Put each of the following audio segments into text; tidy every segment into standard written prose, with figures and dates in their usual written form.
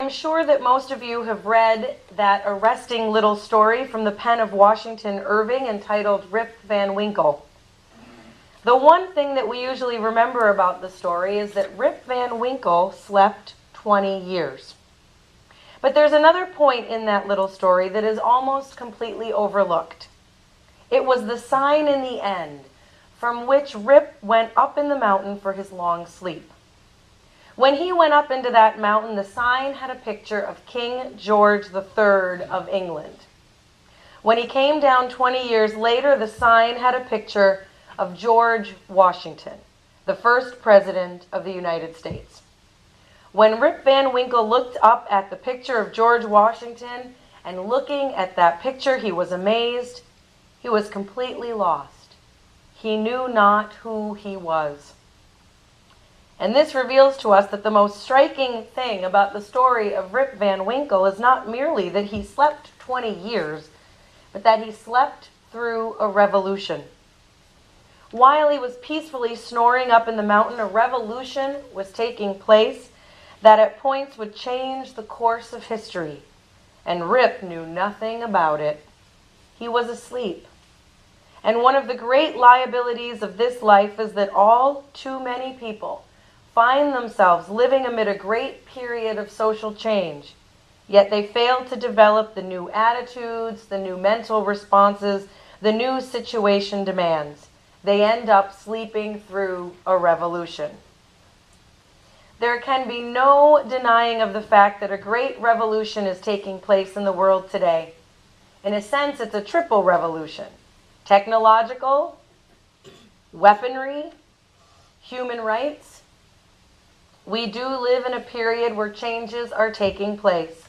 I'm sure that most of you have read that arresting little story from the pen of Washington Irving entitled Rip Van Winkle. The one thing that we usually remember about the story is that Rip Van Winkle slept 20 years. But there's another point in that little story that is almost completely overlooked. It was the sign in the end from which Rip went up in the mountain for his long sleep. When he went up into that mountain, the sign had a picture of King George III of England. When he came down 20 years later, the sign had a picture of George Washington, the first president of the United States. When Rip Van Winkle looked up at the picture of George Washington, and looking at that picture, he was amazed. He was completely lost. He knew not who he was. And this reveals to us that the most striking thing about the story of Rip Van Winkle is not merely that he slept 20 years, but that he slept through a revolution. While he was peacefully snoring up in the mountain, a revolution was taking place that at points would change the course of history, and Rip knew nothing about it. He was asleep. And one of the great liabilities of this life is that all too many people find themselves living amid a great period of social change, yet they fail to develop the new attitudes, the new mental responses, the new situation demands. They end up sleeping through a revolution. There can be no denying of the fact that a great revolution is taking place in the world today. In a sense, it's a triple revolution: technological, weaponry, human rights. We do live in a period where changes are taking place.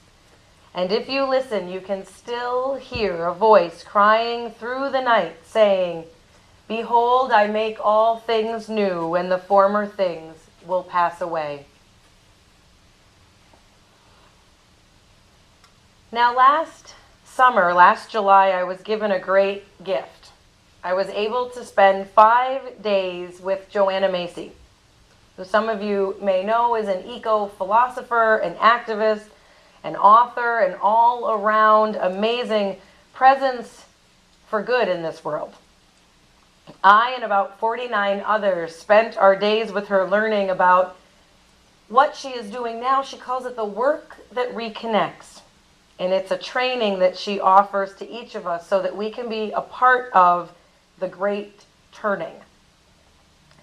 And if you listen, you can still hear a voice crying through the night saying, "Behold, I make all things new, and the former things will pass away." Now, last July, I was given a great gift. I was able to spend 5 days with Joanna Macy, who some of you may know is an eco-philosopher, an activist, an author, an all-around amazing presence for good in this world. I and about 49 others spent our days with her learning about what she is doing now. She calls it the work that reconnects. And it's a training that she offers to each of us so that we can be a part of the great turning.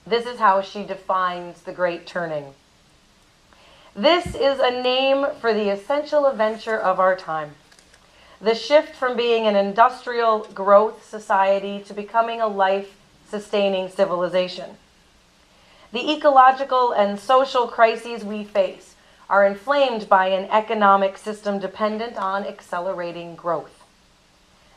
This is how she defines the great turning. This is a name for the essential adventure of our time. The shift from being an industrial growth society to becoming a life-sustaining civilization. The ecological and social crises we face are inflamed by an economic system dependent on accelerating growth.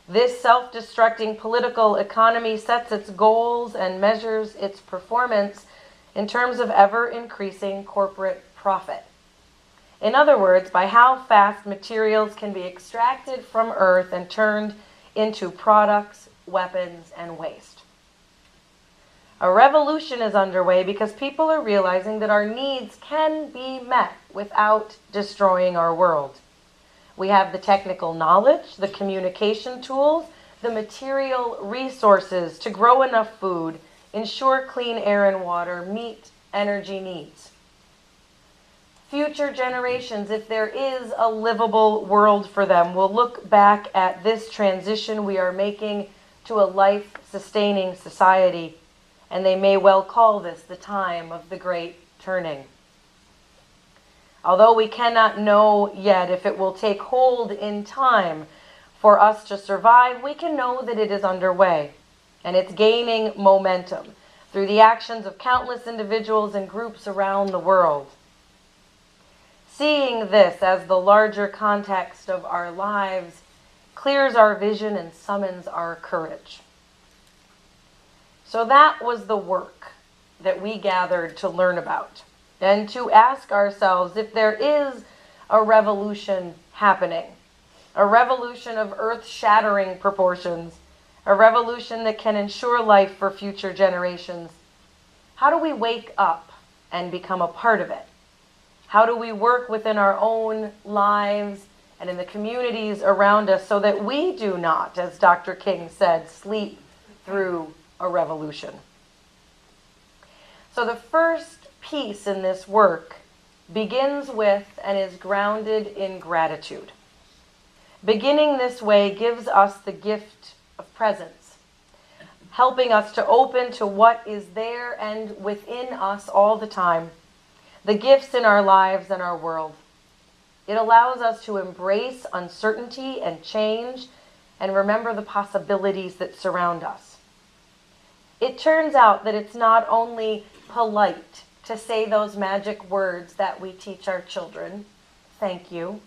This self-destructing political economy sets its goals and measures its performance in terms of ever-increasing corporate profit. In other words, by how fast materials can be extracted from Earth and turned into products, weapons, and waste. A revolution is underway because people are realizing that our needs can be met without destroying our world. We have the technical knowledge, the communication tools, the material resources to grow enough food, ensure clean air and water, meet energy needs. Future generations, if there is a livable world for them, will look back at this transition we are making to a life-sustaining society, and they may well call this the time of the great turning. Although we cannot know yet if it will take hold in time for us to survive, we can know that it is underway, and it's gaining momentum through the actions of countless individuals and groups around the world. Seeing this as the larger context of our lives clears our vision and summons our courage. So that was the work that we gathered to learn about and to ask ourselves if there is a revolution happening, a revolution of earth-shattering proportions, a revolution that can ensure life for future generations. How do we wake up and become a part of it? How do we work within our own lives and in the communities around us so that we do not, as Dr. King said, sleep through a revolution? So the first piece in this work begins with and is grounded in gratitude. Beginning this way gives us the gift of presence, helping us to open to what is there and within us all the time, the gifts in our lives and our world. It allows us to embrace uncertainty and change and remember the possibilities that surround us. It turns out that it's not only polite to say those magic words that we teach our children, thank you.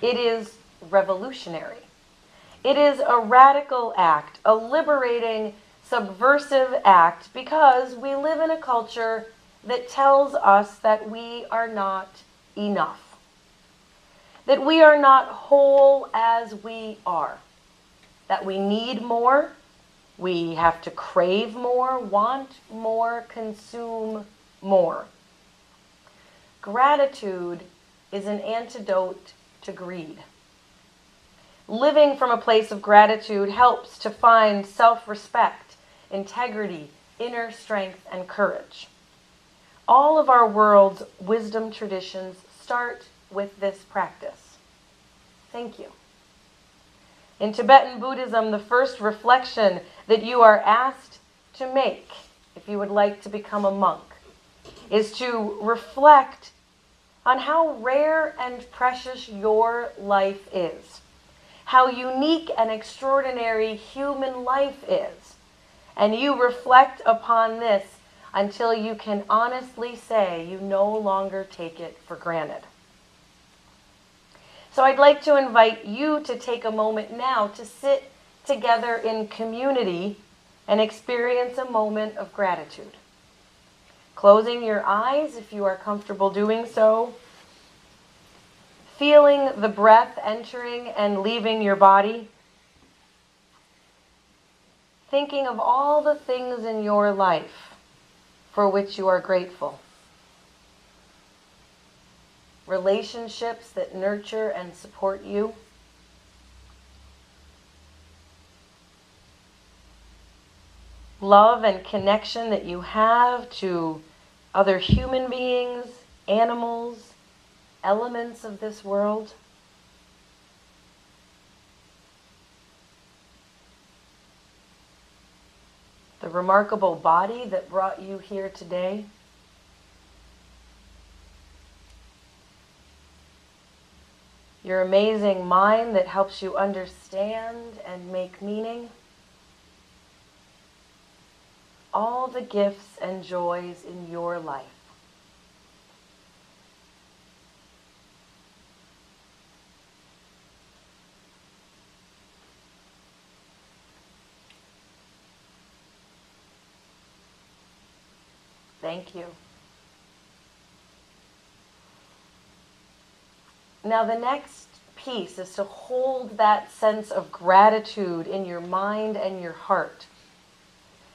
It is revolutionary. It is a radical act, a liberating, subversive act, because we live in a culture that tells us that we are not enough, that we are not whole as we are, that we need more, we have to crave more, want more, consume more. Gratitude is an antidote to greed. Living from a place of gratitude helps to find self-respect, integrity, inner strength, and courage. All of our world's wisdom traditions start with this practice. Thank you. In Tibetan Buddhism, the first reflection that you are asked to make, if you would like to become a monk, is to reflect on how rare and precious your life is, how unique and extraordinary human life is. And you reflect upon this until you can honestly say you no longer take it for granted. So I'd like to invite you to take a moment now to sit together in community and experience a moment of gratitude. Closing your eyes if you are comfortable doing so. Feeling the breath entering and leaving your body. Thinking of all the things in your life for which you are grateful. Relationships that nurture and support you. Love and connection that you have to other human beings, animals, elements of this world. The remarkable body that brought you here today. Your amazing mind that helps you understand and make meaning. All the gifts and joys in your life. Thank you. Now the next piece is to hold that sense of gratitude in your mind and your heart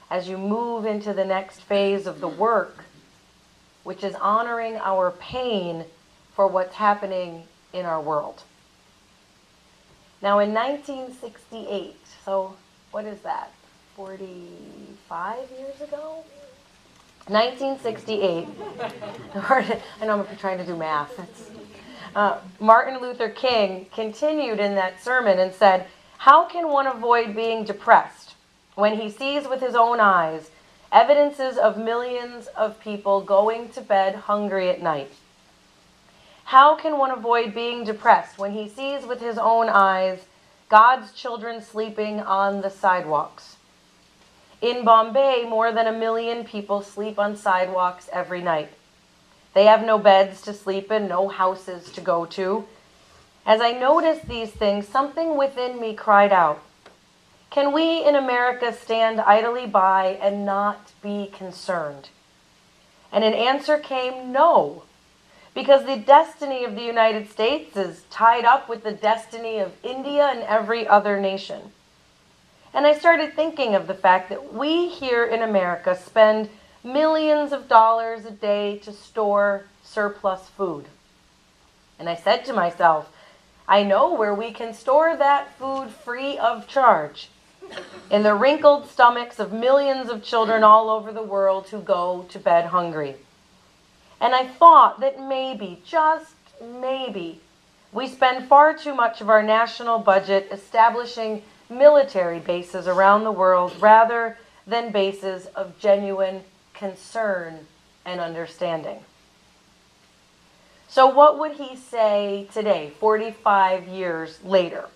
as you move into the next phase of the work, which is honoring our pain for what's happening in our world. Now in 1968, so what is that, 45 years ago? 1968, I know I'm trying to do math. Martin Luther King continued in that sermon and said, "How can one avoid being depressed when he sees with his own eyes evidences of millions of people going to bed hungry at night? How can one avoid being depressed when he sees with his own eyes God's children sleeping on the sidewalks? In Bombay, more than 1 million people sleep on sidewalks every night. They have no beds to sleep in, no houses to go to. As I noticed these things, something within me cried out, can we in America stand idly by and not be concerned? And an answer came, no, because the destiny of the United States is tied up with the destiny of India and every other nation. And I started thinking of the fact that we here in America spend millions of dollars a day to store surplus food. And I said to myself, I know where we can store that food free of charge, in the wrinkled stomachs of millions of children all over the world who go to bed hungry. And I thought that maybe, just maybe, we spend far too much of our national budget establishing military bases around the world rather than bases of genuine concern and understanding. So what would he say today, 45 years later?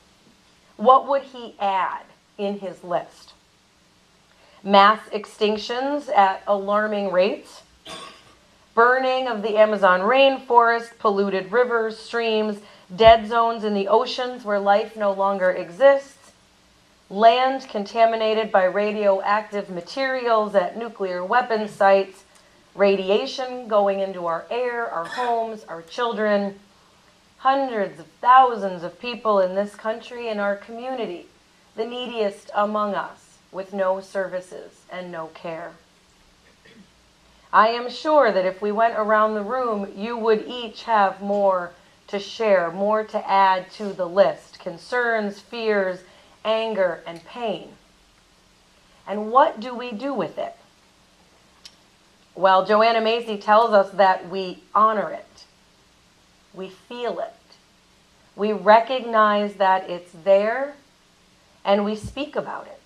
What would he add in his list? Mass extinctions at alarming rates, burning of the Amazon rainforest, polluted rivers, streams, dead zones in the oceans where life no longer exists, land contaminated by radioactive materials at nuclear weapon sites, radiation going into our air, our homes, our children, hundreds of thousands of people in this country and our community, the neediest among us, with no services and no care. I am sure that if we went around the room, you would each have more to share, more to add to the list, concerns, fears, anger, and pain. And what do we do with it? Well, Joanna Macy tells us that we honor it. We feel it. We recognize that it's there, and we speak about it.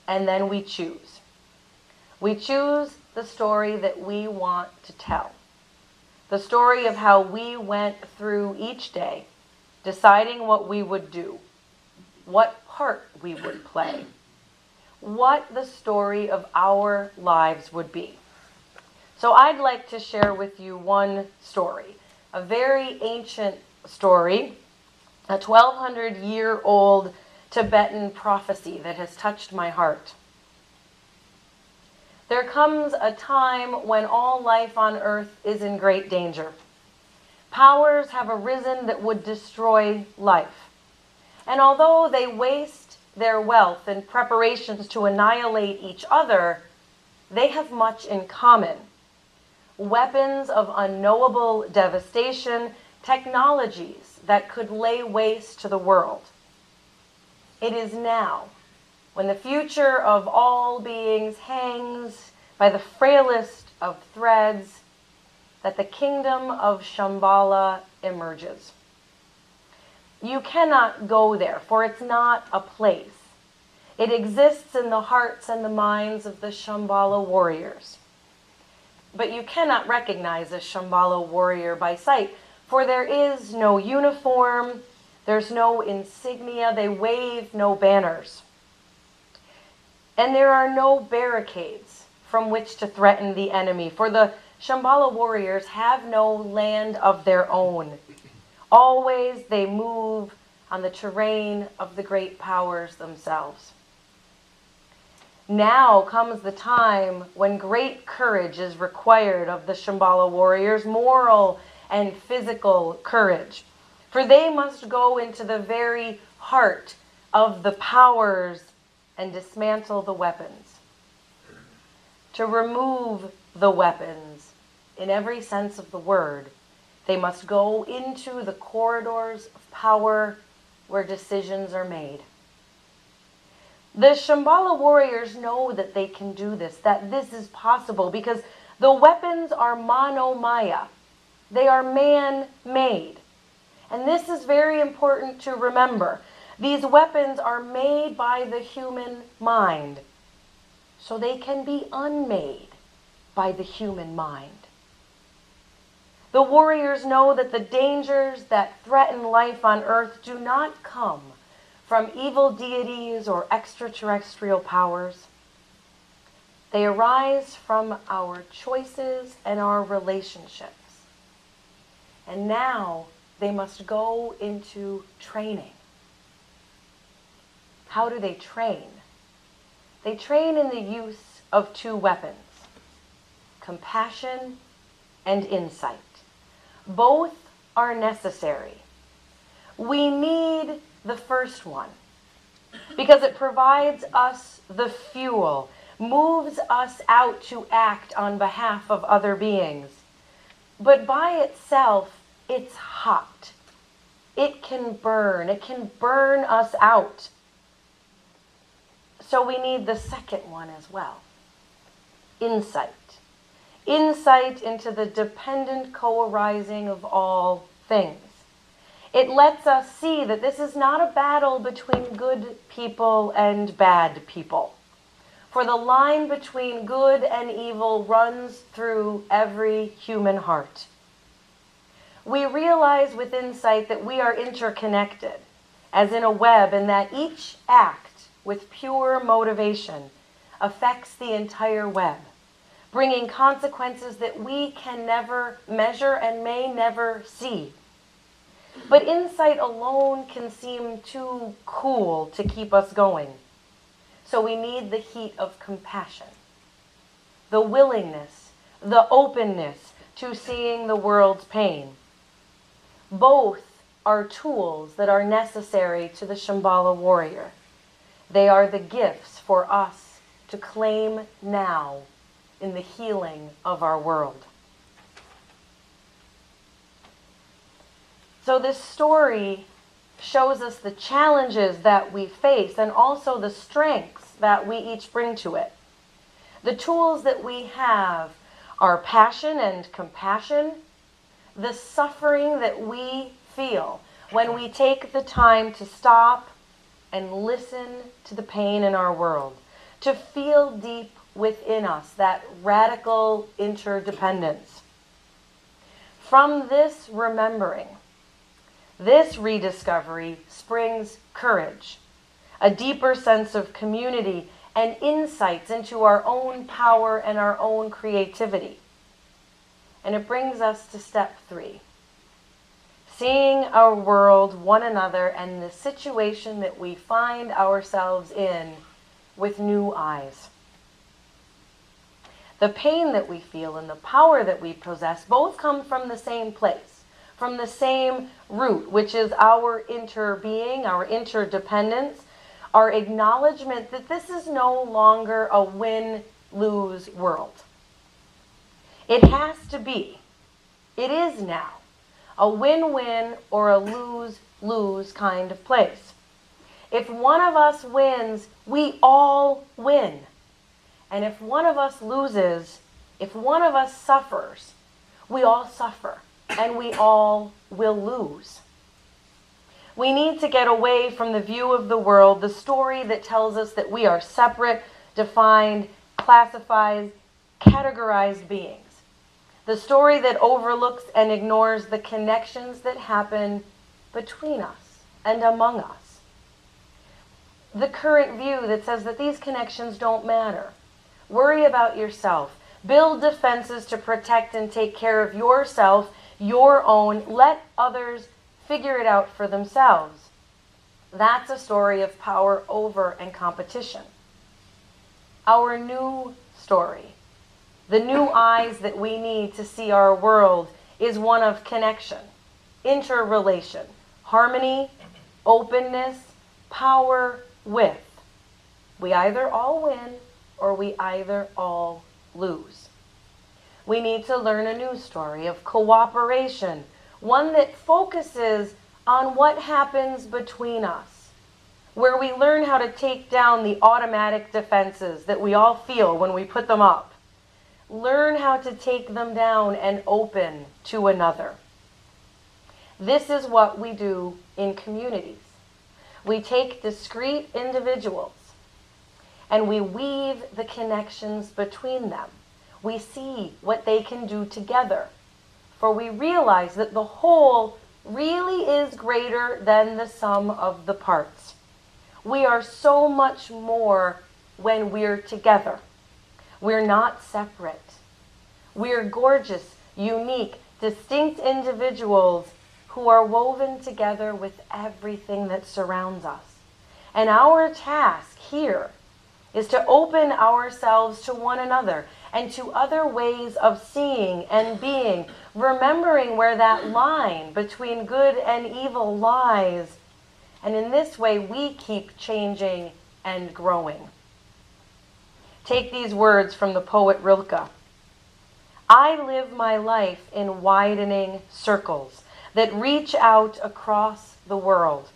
And then we choose. We choose the story that we want to tell. The story of how we went through each day, deciding what we would do, what part we would play, what the story of our lives would be. So I'd like to share with you one story, a very ancient story, a 1,200-year-old Tibetan prophecy that has touched my heart. There comes a time when all life on earth is in great danger. Powers have arisen that would destroy life. And although they waste their wealth in preparations to annihilate each other, they have much in common. Weapons of unknowable devastation, technologies that could lay waste to the world. It is now, when the future of all beings hangs by the frailest of threads, that the kingdom of Shambhala emerges. You cannot go there, for it's not a place. It exists in the hearts and the minds of the Shambhala warriors. But you cannot recognize a Shambhala warrior by sight, for there is no uniform, there's no insignia, they wave no banners. And there are no barricades from which to threaten the enemy, for the Shambhala warriors have no land of their own. Always they move on the terrain of the great powers themselves. Now comes the time when great courage is required of the Shambhala warriors, moral and physical courage. For they must go into the very heart of the powers and dismantle the weapons. To remove the weapons, in every sense of the word, they must go into the corridors of power where decisions are made. The Shambhala warriors know that they can do this, that this is possible, because the weapons are manomaya. They are man-made. And this is very important to remember. These weapons are made by the human mind, so they can be unmade by the human mind. The warriors know that the dangers that threaten life on earth do not come from evil deities or extraterrestrial powers. They arise from our choices and our relationships. And now they must go into training. How do they train? They train in the use of two weapons, compassion and insight. Both are necessary. We need the first one because it provides us the fuel, moves us out to act on behalf of other beings. But by itself, it's hot. It can burn. It can burn us out. So we need the second one as well. Insight. Insight into the dependent co-arising of all things. It lets us see that this is not a battle between good people and bad people. For the line between good and evil runs through every human heart. We realize with insight that we are interconnected, as in a web, and that each act with pure motivation affects the entire web, bringing consequences that we can never measure and may never see. But insight alone can seem too cool to keep us going. So we need the heat of compassion, the willingness, the openness to seeing the world's pain. Both are tools that are necessary to the Shambhala warrior. They are the gifts for us to claim now in the healing of our world. So this story shows us the challenges that we face and also the strengths that we each bring to it. The tools that we have are passion and compassion, the suffering that we feel when we take the time to stop and listen to the pain in our world, to feel deep within us that radical interdependence. From this remembering, this rediscovery springs courage, a deeper sense of community, and insights into our own power and our own creativity. And it brings us to step 3. Seeing our world, one another, and the situation that we find ourselves in with new eyes. The pain that we feel and the power that we possess both come from the same place, from the same root, which is our interbeing, our interdependence, our acknowledgement that this is no longer a win-lose world. It has to be, it is now, a win-win or a lose-lose kind of place. If one of us wins, we all win. And if one of us loses, if one of us suffers, we all suffer and we all will lose. We need to get away from the view of the world, the story that tells us that we are separate, defined, classified, categorized beings. The story that overlooks and ignores the connections that happen between us and among us. The current view that says that these connections don't matter. Worry about yourself. Build defenses to protect and take care of yourself, your own. Let others figure it out for themselves. That's a story of power over and competition. Our new story, the new eyes that we need to see our world, is one of connection, interrelation, harmony, openness, power with. We either all win or we either all lose. We need to learn a new story of cooperation, one that focuses on what happens between us, where we learn how to take down the automatic defenses that we all feel when we put them up. Learn how to take them down and open to another. This is what we do in communities. We take discrete individuals and we weave the connections between them. We see what they can do together, for we realize that the whole really is greater than the sum of the parts. We are so much more when we're together. We're not separate. We're gorgeous, unique, distinct individuals who are woven together with everything that surrounds us. And our task here is to open ourselves to one another and to other ways of seeing and being, remembering where that line between good and evil lies. And in this way, we keep changing and growing. Take these words from the poet Rilke. I live my life in widening circles that reach out across the world.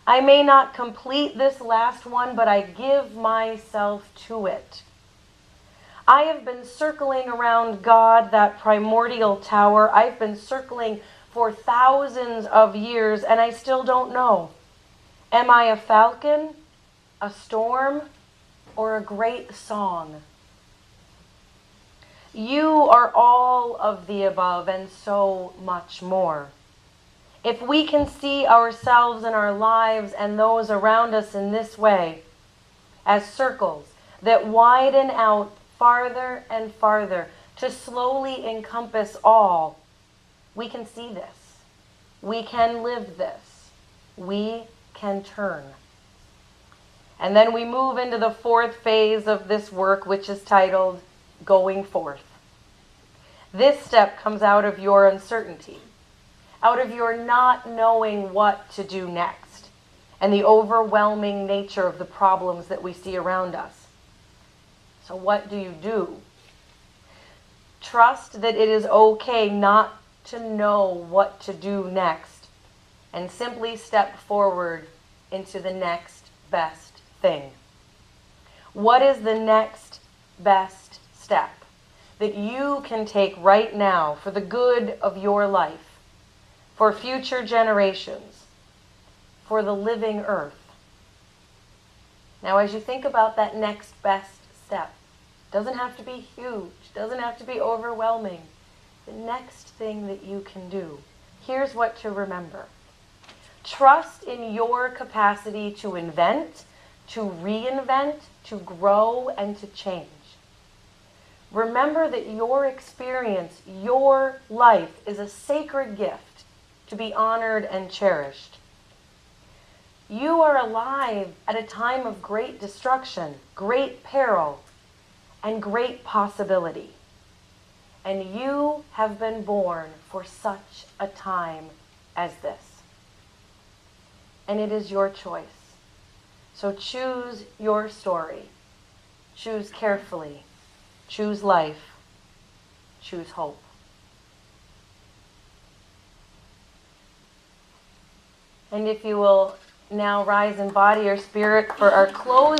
I may not complete this last one, but I give myself to it. I have been circling around God, that primordial tower. I've been circling for thousands of years, and I still don't know. Am I a falcon, a storm, or a great song? You are all of the above and so much more. If we can see ourselves and our lives and those around us in this way, as circles that widen out farther and farther to slowly encompass all, we can see this. We can live this. We can turn. And then we move into the fourth phase of this work, which is titled Going Forth. This step comes out of your uncertainty, out of your not knowing what to do next, and the overwhelming nature of the problems that we see around us. So what do? Trust that it is okay not to know what to do next, and simply step forward into the next best thing. What is the next best step that you can take right now for the good of your life, for future generations, for the living earth? Now, as you think about that next best step, it doesn't have to be huge, doesn't have to be overwhelming. The next thing that you can do, here's what to remember. Trust in your capacity to invent, to reinvent, to grow, and to change. Remember that your experience, your life, is a sacred gift to be honored and cherished. You are alive at a time of great destruction, great peril, and great possibility. And you have been born for such a time as this. And it is your choice. So choose your story. Choose carefully. Choose life. Choose hope. And if you will now rise in body or spirit for our close.